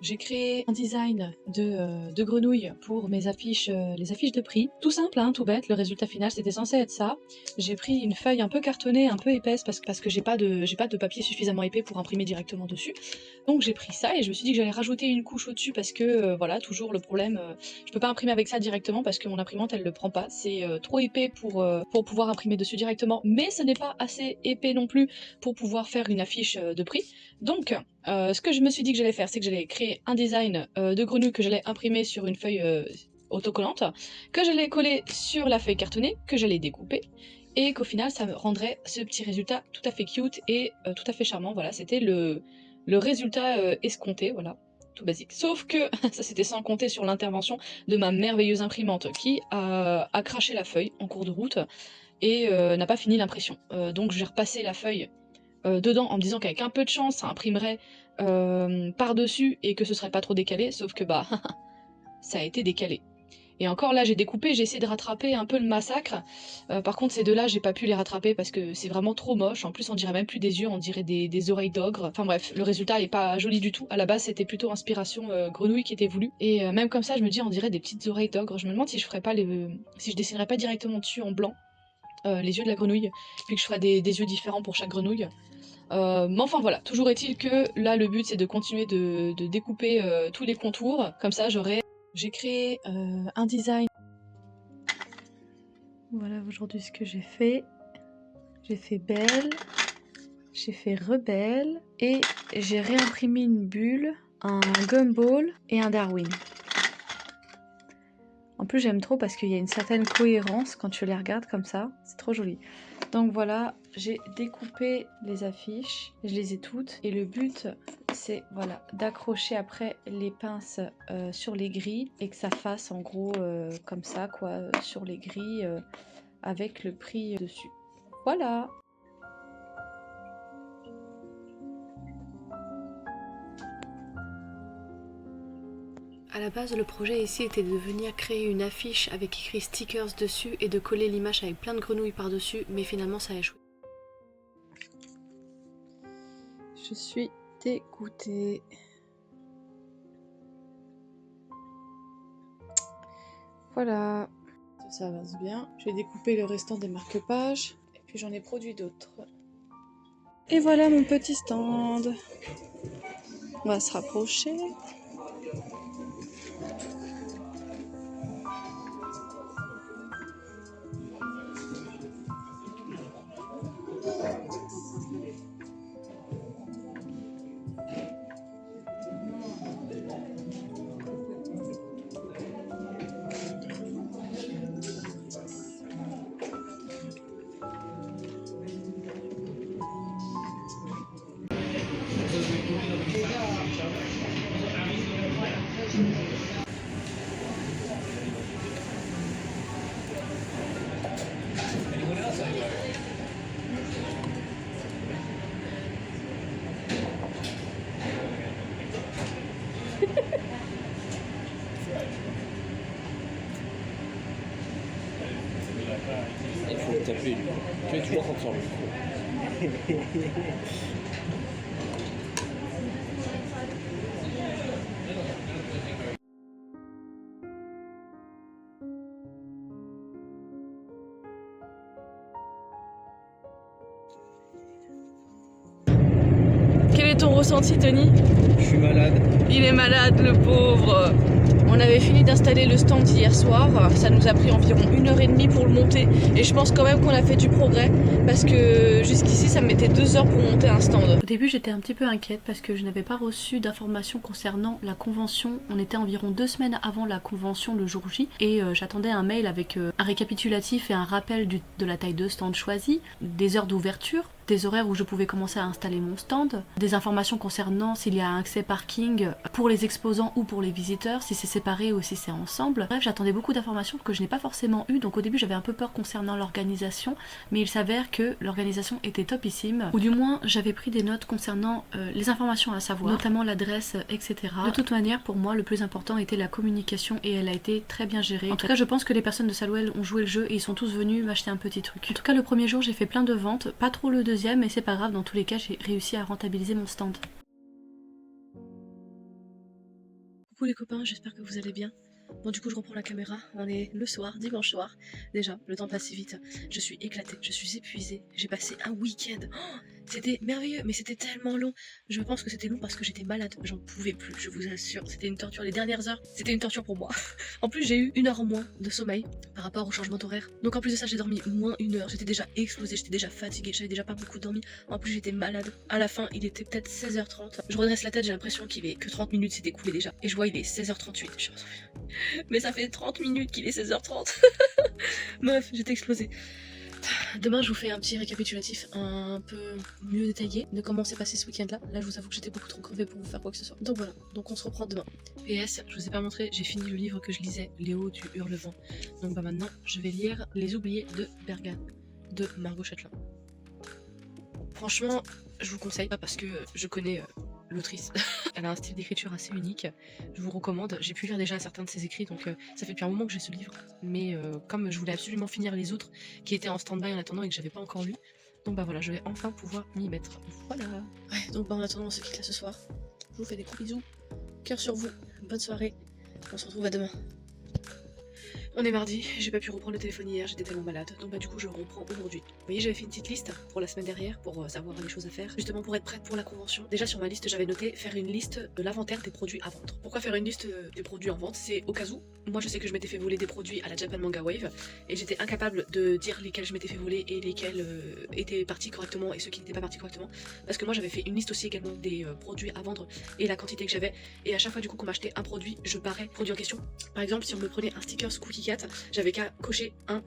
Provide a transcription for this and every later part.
j'ai créé un design de grenouille pour mes affiches, les affiches de prix. Tout simple, hein, tout bête, le résultat final c'était censé être ça. J'ai pris une feuille un peu cartonnée, un peu épaisse parce que j'ai pas de papier suffisamment épais pour imprimer directement dessus. Donc j'ai pris ça et je me suis dit que j'allais rajouter une couche au-dessus parce que voilà, toujours le problème, je peux pas imprimer avec ça directement parce que mon imprimante elle le prend pas. C'est trop épais pour pouvoir imprimer dessus directement, mais ce n'est pas assez épais non plus pour pouvoir faire une affiche de prix. Donc ce que je me suis dit que j'allais faire, c'est que j'allais créer un design de grenouille que j'allais imprimer sur une feuille autocollante, que j'allais coller sur la feuille cartonnée, que j'allais découper, et qu'au final ça me rendrait ce petit résultat tout à fait cute et tout à fait charmant. Voilà, c'était le résultat escompté, voilà, tout basique. Sauf que ça c'était sans compter sur l'intervention de ma merveilleuse imprimante qui a craché la feuille en cours de route et n'a pas fini l'impression. Donc j'ai repassé la feuille dedans en me disant qu'avec un peu de chance ça imprimerait par-dessus et que ce serait pas trop décalé, sauf que bah ça a été décalé. Et encore là j'ai découpé, j'ai essayé de rattraper un peu le massacre, par contre ces deux-là j'ai pas pu les rattraper parce que c'est vraiment trop moche, en plus on dirait même plus des yeux, on dirait des oreilles d'ogre, enfin bref, le résultat est pas joli du tout, à la base c'était plutôt inspiration grenouille qui était voulu, et même comme ça je me dis on dirait des petites oreilles d'ogre, je me demande si je ferais pas si je dessinerais pas directement dessus en blanc les yeux de la grenouille, puis que je ferais des yeux différents pour chaque grenouille. Mais enfin voilà, toujours est-il que là le but c'est de continuer de découper tous les contours, comme ça j'ai créé un design. Voilà aujourd'hui ce que j'ai fait. J'ai fait belle, j'ai fait rebelle et j'ai réimprimé une bulle, un gumball et un Darwin. En plus j'aime trop parce qu'il y a une certaine cohérence quand tu les regardes comme ça, c'est trop joli. Donc voilà, j'ai découpé les affiches, je les ai toutes et le but c'est voilà, d'accrocher après les pinces sur les grilles et que ça fasse en gros comme ça quoi, sur les grilles avec le prix dessus. Voilà. À la base, le projet ici était de venir créer une affiche avec écrit stickers dessus et de coller l'image avec plein de grenouilles par-dessus, mais finalement ça a échoué. Je suis dégoûtée. Voilà. Ça avance bien. J'ai découpé le restant des marque-pages et puis j'en ai produit d'autres. Et voilà mon petit stand. On va se rapprocher. Il faut le taper, lui. Tu es toujours en train de le Quel est ton ressenti, Tony? Je suis malade. Il est malade, le pauvre. On avait fini d'installer le stand hier soir, ça nous a pris environ 1h30 pour le monter et je pense quand même qu'on a fait du progrès parce que jusqu'ici ça me mettait 2 heures pour monter un stand. Au début j'étais un petit peu inquiète parce que je n'avais pas reçu d'informations concernant la convention. On était environ 2 semaines avant la convention le jour J et j'attendais un mail avec un récapitulatif et un rappel de la taille de stand choisie, des heures d'ouverture, des horaires où je pouvais commencer à installer mon stand, des informations concernant s'il y a un accès parking pour les exposants ou pour les visiteurs, si c'est séparé ou si c'est ensemble. Bref, j'attendais beaucoup d'informations que je n'ai pas forcément eues, donc au début j'avais un peu peur concernant l'organisation, mais il s'avère que l'organisation était topissime, ou du moins j'avais pris des notes concernant les informations à savoir, notamment l'adresse, etc. De toute manière, pour moi, le plus important était la communication et elle a été très bien gérée. En tout cas, je pense que les personnes de Salwell ont joué le jeu et ils sont tous venus m'acheter un petit truc. En tout cas, le premier jour, j'ai fait plein de ventes, pas trop le deuxième, mais c'est pas grave, dans tous les cas, j'ai réussi à rentabiliser mon stand. Coucou les copains, j'espère que vous allez bien. Bon du coup je reprends la caméra, on est le soir, dimanche soir. Déjà, le temps passe si vite, je suis éclatée, je suis épuisée, j'ai passé un week-end. Oh, c'était merveilleux, mais c'était tellement long. Je pense que c'était long parce que j'étais malade, j'en pouvais plus, je vous assure. C'était une torture, les dernières heures, c'était une torture pour moi. En plus j'ai eu 1 heure en moins de sommeil par rapport au changement d'horaire. Donc en plus de ça j'ai dormi moins 1 heure, j'étais déjà explosée, j'étais déjà fatiguée, j'avais déjà pas beaucoup dormi. En plus j'étais malade. À la fin il était peut-être 16h30. Je redresse la tête, j'ai l'impression qu'il est que 30 minutes s'est écoulé déjà. Et je vois il est 16h38. Mais ça fait 30 minutes qu'il est 16h30. Meuf, j'étais explosée. Demain, je vous fais un petit récapitulatif un peu mieux détaillé de comment s'est passé ce week-end-là. Là, je vous avoue que j'étais beaucoup trop crevée pour vous faire quoi que ce soit. Donc voilà, donc on se reprend demain. PS, je vous ai pas montré, j'ai fini le livre que je lisais, Léo du Hurlevent. Donc bah maintenant, je vais lire Les Oubliés de Bergame de Margot Chatelain. Franchement, je vous conseille pas parce que je connais l'autrice. Elle a un style d'écriture assez unique. Je vous recommande. J'ai pu lire déjà certains de ses écrits, donc ça fait depuis un moment que j'ai ce livre. Mais comme je voulais absolument finir les autres qui étaient en stand-by en attendant et que j'avais pas encore lu, donc bah voilà, je vais enfin pouvoir m'y mettre. Voilà. Ouais, donc bah en attendant, on se quitte là ce soir. Je vous fais des gros bisous. Cœur sur vous. Bonne soirée. On se retrouve à demain. On est mardi, j'ai pas pu reprendre le téléphone hier, j'étais tellement malade, donc bah du coup je reprends aujourd'hui. Vous voyez, j'avais fait une petite liste pour la semaine dernière, pour savoir les choses à faire, justement pour être prête pour la convention. Déjà sur ma liste, j'avais noté faire une liste de l'inventaire des produits à vendre. Pourquoi faire une liste des produits en vente? C'est au cas où, moi je sais que je m'étais fait voler des produits à la Japan Manga Wave, et j'étais incapable de dire lesquels je m'étais fait voler et lesquels étaient partis correctement et ceux qui n'étaient pas partis correctement, parce que moi j'avais fait une liste aussi également des produits à vendre et la quantité que j'avais, et à chaque fois du coup qu'on m'achetait un produit, je parais produit en question. Par exemple, si on me prenait un stickers Cookie Cat, j'avais qu'à cocher un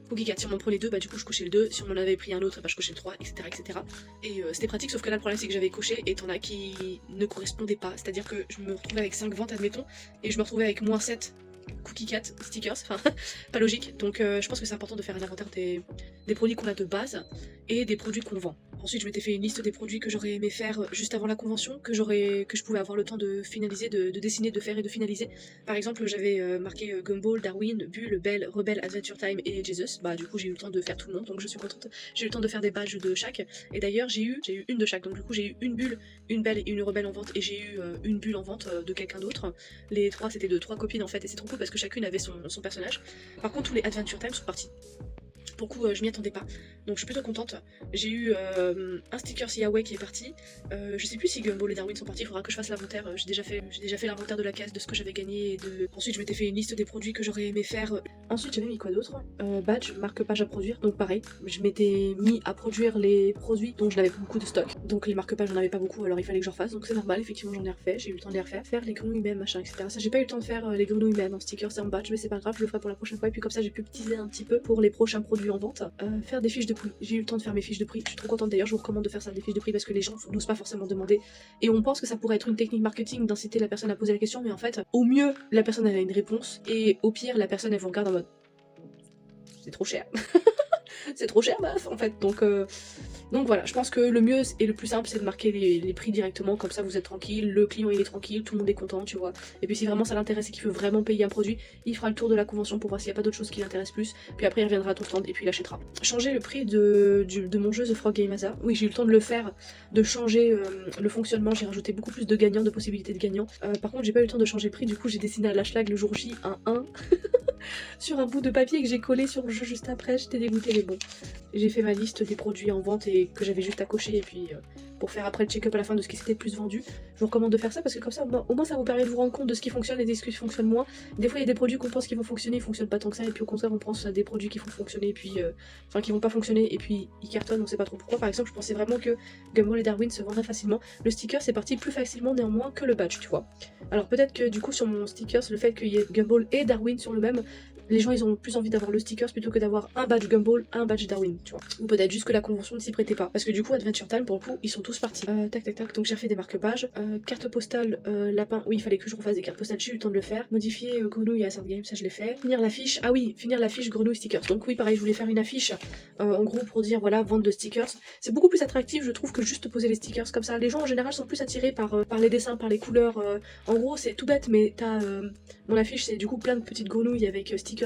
Cookie Cat. Si on m'en prenait 2, bah du coup je cochais le 2. Si on m'en avait pris un autre, bah je cochais le 3, etc. etc. Et c'était pratique, sauf que là le problème c'est que j'avais coché et t'en as qui ne correspondaient pas. C'est-à-dire que je me retrouvais avec 5 ventes, admettons, et je me retrouvais avec moins 7 Cookie Cat stickers, enfin pas logique. Donc je pense que c'est important de faire un inventaire des produits qu'on a de base et des produits qu'on vend. Ensuite je m'étais fait une liste des produits que j'aurais aimé faire juste avant la convention, que je pouvais avoir le temps de finaliser, de dessiner, de faire et de finaliser. Par exemple j'avais marqué Gumball, Darwin, Bull, Belle, Rebelle, Adventure Time et Jesus. Bah du coup j'ai eu le temps de faire tout le monde, donc je suis contente. J'ai eu le temps de faire des badges de chaque. Et d'ailleurs j'ai eu une de chaque, donc du coup j'ai eu une Bulle, une Belle et une Rebelle en vente, et j'ai eu une Bulle en vente de quelqu'un d'autre. Les 3 c'était de 3 copines en fait, et c'est trop cool parce que chacune avait son personnage. Par contre tous les Adventure Time sont partis. Pour le coup, je m'y attendais pas, donc je suis plutôt contente. J'ai eu un sticker Yahweh qui est parti. Je sais plus si Gumball et Darwin sont partis, il faudra que je fasse l'inventaire. J'ai déjà fait l'inventaire de la caisse, de ce que j'avais gagné. Ensuite, je m'étais fait une liste des produits que j'aurais aimé faire. Ensuite, j'avais mis quoi d'autre? Badge, marque-page à produire, donc pareil. Je m'étais mis à produire les produits dont je n'avais pas beaucoup de stock. Donc les marque-pages, j'en avais pas beaucoup, alors il fallait que j'en refasse. Donc c'est normal, effectivement, j'en ai refait. J'ai eu le temps de les refaire. Faire les grenouilles même, machin, etc. Ça, j'ai pas eu le temps de faire les grenouilles même en stickers et en badge, mais c'est pas grave, je le ferai pour la prochaine fois. Et puis comme ça, j'ai pu teaser un petit peu pour les prochains produits en vente. Faire des fiches de prix. J'ai eu le temps de faire mes fiches de prix. Je suis trop contente d'ailleurs, je vous recommande de faire ça, des fiches de prix, parce que les gens n'osent pas forcément demander. Et on pense que ça pourrait être une technique marketing d'inciter la personne à poser la question, mais en fait, au mieux, la personne elle a une réponse, et au pire, la personne elle vous regarde en mode c'est trop cher. C'est trop cher, meuf, en fait. Donc voilà, je pense que le mieux et le plus simple c'est de marquer les prix directement, comme ça vous êtes tranquille, le client il est tranquille, tout le monde est content, tu vois. Et puis si vraiment ça l'intéresse et qu'il veut vraiment payer un produit, il fera le tour de la convention pour voir s'il n'y a pas d'autre chose qui l'intéresse plus, puis après il reviendra à ton stand et puis il achètera. Changer le prix de mon jeu The Frog Game Asa, oui j'ai eu le temps de le faire, de changer le fonctionnement, j'ai rajouté beaucoup plus de gagnants, de possibilités de gagnants. Par contre j'ai pas eu le temps de changer le prix, du coup j'ai dessiné à l'hashlag le jour J un 1 sur un bout de papier que j'ai collé sur le jeu juste après, j'étais dégoûtée, mais bon. J'ai fait ma liste des produits en vente et que j'avais juste à cocher, et puis pour faire après le check-up à la fin de ce qui s'était le plus vendu. Je vous recommande de faire ça parce que comme ça au moins ça vous permet de vous rendre compte de ce qui fonctionne et de ce qui fonctionne moins. Des fois il y a des produits qu'on pense qu'ils vont fonctionner, ils fonctionnent pas tant que ça, et puis au contraire on pense à des produits qui vont fonctionner et puis enfin qui vont pas fonctionner et puis ils cartonnent, on sait pas trop pourquoi. Par exemple je pensais vraiment que Gumball et Darwin se vendraient facilement. Le sticker c'est parti plus facilement néanmoins que le badge, tu vois. Alors peut-être que du coup sur mon sticker le fait qu'il y ait Gumball et Darwin sur le même, les gens ils ont plus envie d'avoir le stickers plutôt que d'avoir un badge Gumball, un badge Darwin, tu vois. Ou peut-être juste que la convention ne s'y prêtait pas. Parce que du coup, Adventure Time, pour le coup, ils sont tous partis. Tac tac tac, donc j'ai refait des marque-pages. Carte postale, lapin, oui, il fallait que je refasse des cartes postales, j'ai eu le temps de le faire. Modifier grenouille à Sound Game, ça je l'ai fait. Finir la fiche, ah oui, finir la fiche grenouille stickers. Donc oui, pareil, je voulais faire une affiche, en gros, pour dire voilà, vente de stickers. C'est beaucoup plus attractif, je trouve, que juste poser les stickers comme ça. Les gens en général sont plus attirés par les dessins, par les couleurs. En gros, c'est tout bête, mais t'as. Mon affiche, c'est du coup plein de petites grenouilles avec stickers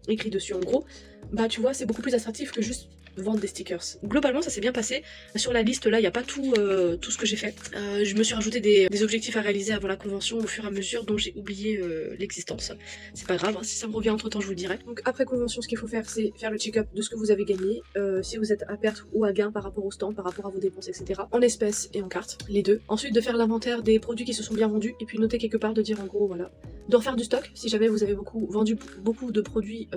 écrits dessus en gros. Bah tu vois, c'est beaucoup plus attractif que juste vendre des stickers. Globalement ça s'est bien passé. Sur la liste là il n'y a pas tout ce que j'ai fait. Je me suis rajouté des objectifs à réaliser avant la convention au fur et à mesure dont j'ai oublié l'existence. C'est pas grave, hein, si ça me revient entre temps je vous le dirai. Donc après convention ce qu'il faut faire c'est faire le check-up de ce que vous avez gagné, si vous êtes à perte ou à gain par rapport au stand, par rapport à vos dépenses, etc. En espèces et en cartes, les deux. Ensuite de faire l'inventaire des produits qui se sont bien vendus et puis noter quelque part de dire en gros voilà. De refaire du stock, si jamais vous avez vendu beaucoup de produits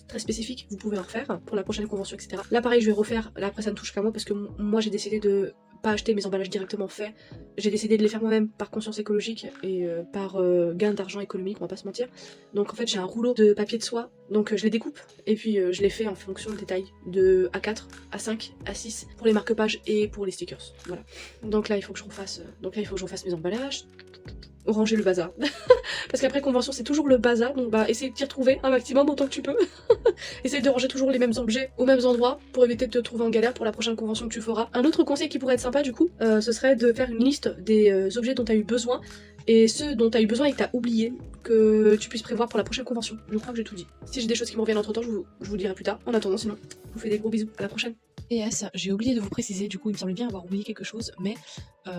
très spécifiques, vous pouvez en refaire pour la prochaine convention, etc. Là pareil je vais refaire, là après ça ne touche qu'à moi parce que moi j'ai décidé de pas acheter mes emballages directement faits, j'ai décidé de les faire moi-même par conscience écologique et par gain d'argent économique, on va pas se mentir. Donc en fait j'ai un rouleau de papier de soie, donc je les découpe et puis je les fais en fonction des tailles, de A4, A5, A6 pour les marque-pages et pour les stickers, voilà. Donc là il faut que je refasse, mes emballages, ranger le bazar. Parce qu'après convention c'est toujours le bazar, donc bah essaye de t'y retrouver un maximum autant que tu peux. Essaye de ranger toujours les mêmes objets aux mêmes endroits pour éviter de te trouver en galère pour la prochaine convention que tu feras. Un autre conseil qui pourrait être sympa du coup, ce serait de faire une liste des objets dont tu as eu besoin et ceux dont tu as eu besoin et que tu as oublié que tu puisses prévoir pour la prochaine convention. Je crois que j'ai tout dit. Si j'ai des choses qui me reviennent entre temps, je vous le dirai plus tard. En attendant sinon, je vous fais des gros bisous, à la prochaine. PS, j'ai oublié de vous préciser, du coup il me semblait bien avoir oublié quelque chose, mais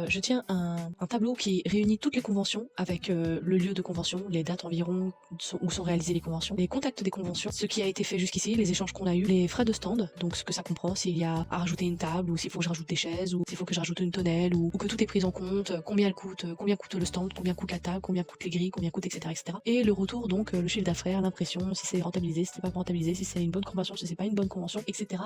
je tiens un tableau qui réunit toutes les conventions avec le lieu de convention, les dates environ où sont réalisées les conventions, les contacts des conventions, ce qui a été fait jusqu'ici, les échanges qu'on a eu, les frais de stand, donc ce que ça comprend, s'il y a à rajouter une table, ou s'il faut que je rajoute des chaises, ou s'il faut que je rajoute une tonnelle, ou que tout est pris en compte, combien coûte le stand, combien coûte la table, combien coûtent les grilles, combien coûte etc. Et le retour, donc le chiffre d'affaires, l'impression, si c'est rentabilisé, si c'est pas rentabilisé, si c'est une bonne convention, si c'est pas une bonne convention, etc.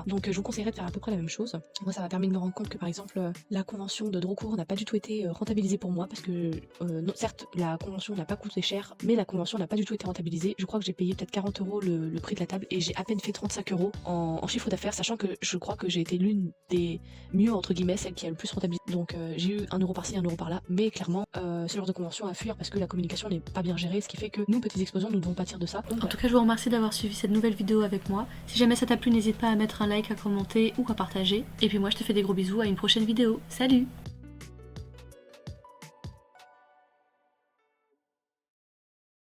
Donc je vous conseillerais de faire à peu près la même chose. Moi ça m'a permis de me rendre compte que par exemple la convention de Drocourt n'a pas du tout été rentabilisée pour moi parce que non, certes la convention n'a pas coûté cher mais la convention n'a pas du tout été rentabilisée. Je crois que j'ai payé peut-être 40 € le prix de la table et j'ai à peine fait 35 € en chiffre d'affaires, sachant que je crois que j'ai été l'une des mieux entre guillemets, celle qui a le plus rentabilisé. Donc j'ai eu 1 € par-ci, 1 € par-là, mais clairement ce genre de convention à fuir parce que la communication n'est pas bien gérée, ce qui fait que nous petites explosions nous devons pâtir de ça. Donc, en tout cas je vous remercie d'avoir suivi cette nouvelle vidéo avec moi. Si jamais ça t'a plu, n'hésite pas à mettre un like, à commenter ou à partager. Et puis moi je te fais des gros bisous, à une prochaine vidéo. Salut!